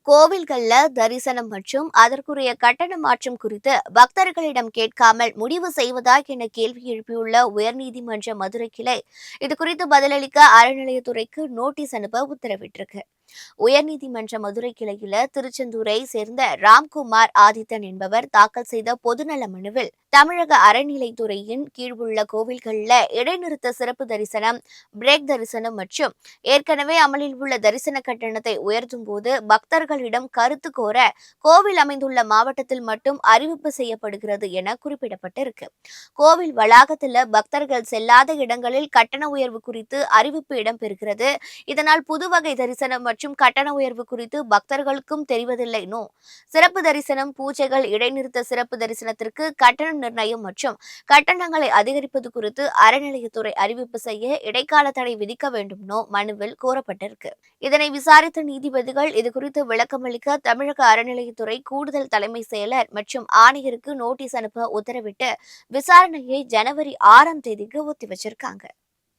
கோவில்கள்ல தரிசனம் மற்றும் அதற்குரிய கட்டண மாற்றம் குறித்து பக்தர்களிடம் கேட்காமல் முடிவு செய்வதா என கேள்வி எழுப்பியுள்ள உயர்நீதிமன்ற மதுரை கிளை இது குறித்து பதிலளிக்க அறநிலையத்துறைக்கு நோட்டீஸ் அனுப்ப உத்தரவிட்டிருக்கு. உயர்நீதிமன்ற மதுரை கிளையில திருச்செந்தூரை சேர்ந்த ராம்குமார் ஆதித்தன் என்பவர் தாக்கல் செய்த பொதுநல மனுவில் தமிழக அறநிலைத்துறையின் கீழ் உள்ள கோவில்கள்ல இடைநிறுத்த சிறப்பு தரிசனம், பிரேக் தரிசனம் மற்றும் ஏற்கனவே அமலில் உள்ள தரிசன கட்டணத்தை உயர்த்தும் போது பக்தர்களிடம் கருத்து கோர கோவில் அமைந்துள்ள மாவட்டத்தில் மட்டும் அறிவிப்பு செய்யப்படுகிறது என குறிப்பிடப்பட்டிருக்கு. கோவில் வளாகத்தில் பக்தர்கள் செல்லாத இடங்களில் கட்டண உயர்வு குறித்து அறிவிப்பு இடம்பெறுகிறது. இதனால் புதுவகை தரிசனம் மற்றும் கட்டண உயர்வு குறித்து பக்தர்களுக்கும் தெரிவதில்லை. சிறப்பு தரிசனம், பூஜைகள், இடைநிறுத்த சிறப்பு தரிசனத்திற்கு கட்டண நிர்ணயம் மற்றும் கட்டணங்களை அதிகரிப்பது குறித்து அறநிலையத்துறை அறிவிப்பு செய்ய இடைக்கால தடை விதிக்க வேண்டும் மனுவில் கோரப்பட்டிருக்கு. இதனை விசாரித்த நீதிபதிகள் இதுகுறித்து விளக்கமளிக்க தமிழக அறநிலையத்துறை கூடுதல் தலைமை செயலர் மற்றும் ஆணையருக்கு நோட்டீஸ் அனுப்ப உத்தரவிட்டு விசாரணையை ஜனவரி 6 ஒத்தி வச்சிருக்காங்க.